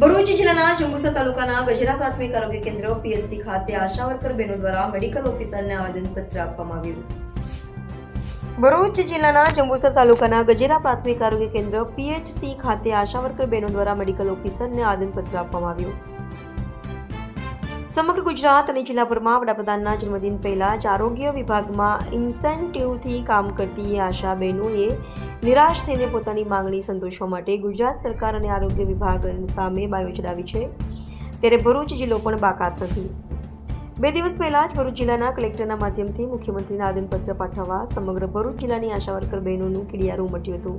ભરૂચ જિલ્લાના જંબુસર તાલુકાના ગજેરા પ્રાથમિક આરોગ્ય કેન્દ્ર પીએચસી ખાતે આશા વર્કર બહેનો દ્વારા મેડિકલ ઓફિસરને આવેદનપત્ર આપવામાં આવ્યું। ભરૂચ જિલ્લાના જંબુસર તાલુકાના ગજેરા પ્રાથમિક આરોગ્ય કેન્દ્ર પીએચસી ખાતે આશા વર્કર બહેનો દ્વારા મેડિકલ ઓફિસરને આવેદનપત્ર આપવામાં આવ્યું। સમગ્ર ગુજરાત અને જિલ્લાભરમાં વડાપ્રધાનના જન્મદિન પહેલા જ આરોગ્ય વિભાગમાં ઇન્સેન્ટિવથી કામ કરતી આશા બહેનોએ નિરાશ થઈને પોતાની માંગણી સંતોષવા માટે ગુજરાત સરકાર અને આરોગ્ય વિભાગ સામે બાયો ચડાવી છે, ત્યારે ભરૂચ જિલ્લો પણ બાકાત નથી। 2 દિવસ પહેલા જ ભરૂચ જિલ્લાના કલેક્ટરના માધ્યમથી મુખ્યમંત્રીને આવેદનપત્ર પાઠવવા સમગ્ર ભરૂચ જિલ્લાની આશા વર્કર બહેનોનું કીડિયારું ઉમટ્યું હતું।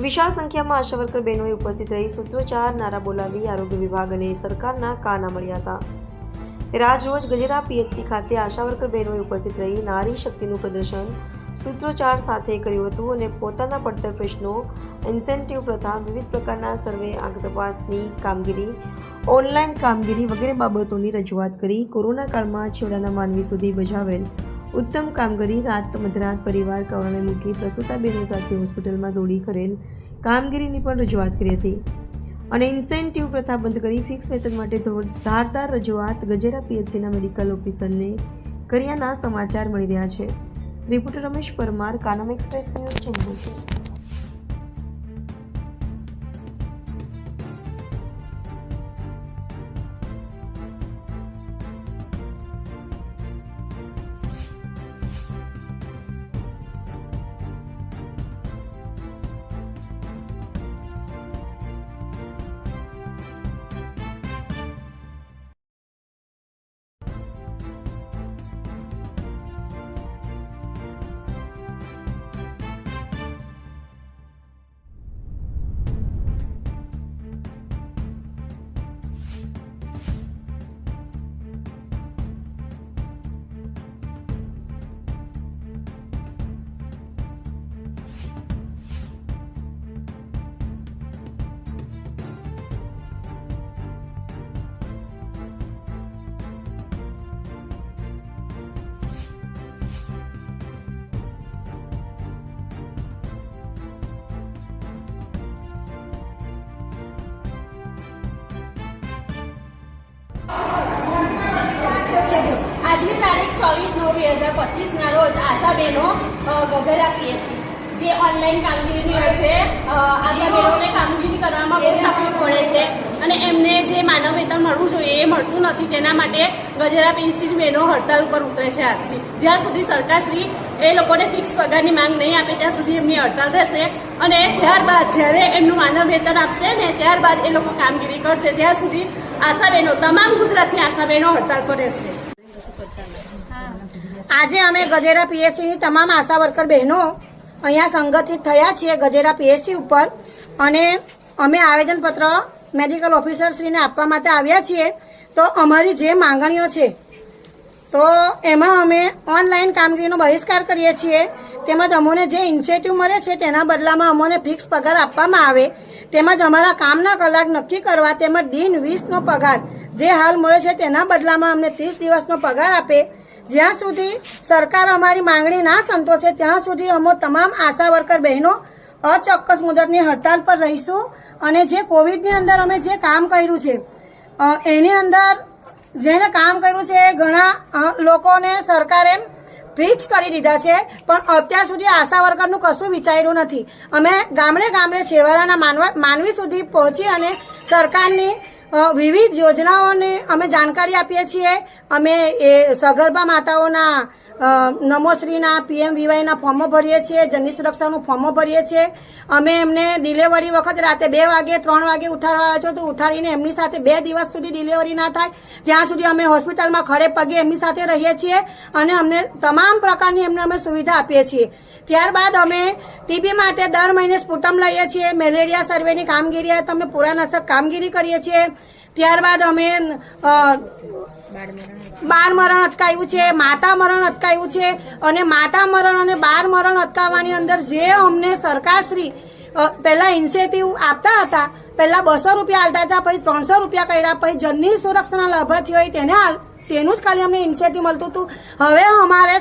વિશાળ સંખ્યામાં આશા વર્કર બહેનોએ ઉપસ્થિત રહી સૂત્રોચ્ચાર નારા બોલાવી આરોગ્ય વિભાગ અને સરકારના કાના મળ્યા હતા। ત્યારે રોજ ગજેરા પીએચસી ખાતે આશા વર્કર બહેનોએ ઉપસ્થિત રહી નારી શક્તિનું પ્રદર્શન સૂત્રોચ્ચાર સાથે કર્યું હતું અને પોતાના પડતર પ્રશ્નો, ઇન્સેન્ટિવ પ્રથા, વિવિધ પ્રકારના સર્વે, આંખ તપાસની કામગીરી, ઓનલાઈન કામગીરી વગેરે બાબતોની રજૂઆત કરી કોરોના કાળમાં છેવાડાના માનવી સુધી બજાવેલ ઉત્તમ કામગીરી, રાત મધરાત પરિવાર કવરને મૂકી પ્રસૂતા બહેનો સાથે હોસ્પિટલમાં દોડી કરેલ કામગીરીની પણ રજૂઆત કરી હતી અને ઇન્સેન્ટિવ પ્રથા બંધ કરી ફિક્સ વેતન માટે ધારદાર રજૂઆત ગજેરા પીએચસીના મેડિકલ ઓફિસરને કર્યાના સમાચાર મળી રહ્યા છે। Reporter Ramesh Parmar, Kanam express news, Jambusar. આજની તારીખ 24/9/2025 રોજ આશા બહેનો ગજેરા પીએચસી જે ઓનલાઈન કામગીરીની અર્થે આશા બહેનોને કામગીરી કરવામાં બહુ તકલીફ પડે છે અને એમને જે માનવ વેતન મળવું જોઈએ એ મળતું નથી। તેના માટે ગજેરા પીએચસી બહેનો હડતાલ ઉપર ઉતરે છે આજથી। જ્યાં સુધી સરકારશ્રી એ લોકોને ફિક્સ પગારની માંગ નહીં આપે ત્યાં સુધી એમની હડતાલ રહેશે અને ત્યારબાદ જ્યારે એમનું માનવ વેતન આપશે ને ત્યારબાદ એ લોકો કામગીરી કરશે। ત્યાં સુધી આશા બહેનો, તમામ ગુજરાતની આશા બહેનો હડતાલ પર રહેશે। આજે અમે ગજેરા પીએચસીની તમામ આશા વર્કર બહેનો અહીંયા સંગઠિત થયા છીએ ગજેરા પીએચસી ઉપર અને અમે આવેદનપત્ર મેડિકલ ઓફિસરશ્રીને આપવા માટે આવ્યા છીએ। તો અમારી જે માંગણીઓ છે તો એમાં અમે ઓનલાઈન કામગીરીનો બહિષ્કાર કરીએ છીએ, તેમજ અમોને જે ઇન્સેન્ટિવ મળે છે તેના બદલામાં અમોને ફિક્સ પગાર આપવામાં આવે, તેમજ અમારા કામના કલાક નક્કી કરવા, તેમજ દિન 20નો પગાર જે હાલ મળે છે તેના બદલામાં અમને 30 દિવસનો પગાર આપે। જ્યાં સુધી સરકાર અમારી માંગણી ના સંતોષે ત્યાં સુધી અમે તમામ આશા વર્કર બહેનો અચોક્કસ મુદતની હડતાલ પર રહીશું અને જે કોવિડની અંદર અમે જે કામ કર્યું છે એની અંદર જેને કામ કર્યું છે એ ઘણા લોકોને સરકારે ફિક્સ કરી દીધા છે, પણ અત્યાર સુધી આશા વર્કરનું કશું વિચાર્યું નથી। અમે ગામડે ગામડે છેવાડાના માનવી સુધી પહોંચી અને સરકારની વિવિધ યોજનાઓની અમે જાણકારી આપીએ છીએ। અમે એ સગર્ભા માતાઓના નમોશ્રીના PMVYના ફોર્મો ભરીએ છીએ, જનની સુરક્ષાનું ફોર્મો ભરીએ છીએ। અમે એમને ડિલિવરી વખતે રાતે 2 વાગે 3 વાગે ઉઠાડવા આવ્યો છો તો ઉઠાડીને એમની સાથે 2 દિવસ સુધી ડિલિવરી ના થાય ત્યાં સુધી અમે હોસ્પિટલમાં ખડે પગે એમની સાથે રહીએ છીએ અને અમને તમામ પ્રકારની એમને અમે સુવિધા આપીએ છીએ। ત્યારબાદ અમે ટીબી માટે દર મહિને સ્પુટમ લઈએ છીએ, મેલેરિયા સર્વેની કામગીરી અમે પુરાનાશક કામગીરી કરીએ છીએ। ત્યારબાદ અમે બાળ મરણ અટકાવ્યું છે, માતા મરણ અટકાવ્યું છે અને માતા મરણ અને બાળ મરણ અટકાવવાની અંદર જે અમને સરકારશ્રી પહેલા ઇન્સેન્ટિવ આપતા હતા, પહેલા 200 રૂપિયા આપતા હતા, પછી 300 રૂપિયા કર્યા, પછી જનની સુરક્ષાના લાભાર્થી હોય તેનું જ ખાલી અમને ઇન્સેન્ટિવ મળતું હતું. હવે અમારે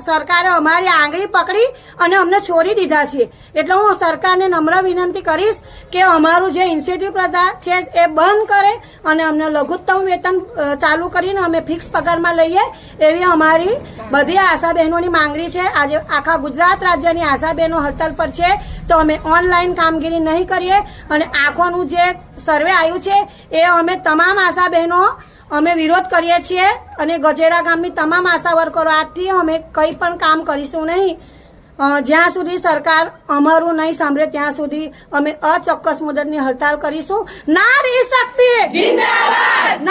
સરકારે અમારી આંગળી પકડી અને અમને છોડી દીધા છે. એટલે હું સરકારને નમ્ર વિનંતી કરીશ કે અમારું જે ઇન્સેન્ટિવ પ્રથા છે એ બંધ કરે અને અમને લઘુત્તમ વેતન ચાલુ કરીને અમે ફિક્સ પગારમાં લઈએ એવી અમારી બધી આશા બહેનોની માંગણી છે. આજે આખા ગુજરાત રાજ્યની આશા બહેનો હડતાલ પર છે, તો અમે ઓનલાઈન કામગીરી નહીં કરીએ અને આંખોનું જે સર્વે આવ્યું છે એ અમે તમામ આશા બહેનો અમે વિરોધ કરીએ છીએ અને ગજેરા ગામની તમામ આશા વર્કરો આજથી અમે કંઈ પણ કામ કરીશું નહીં. જ્યાં સુધી સરકાર અમારું નહીં સાંભળે ત્યાં સુધી અમે અચોક્કસ મુદતની હડતાલ કરીશું. નારી શક્તિ જિંદાબાદ.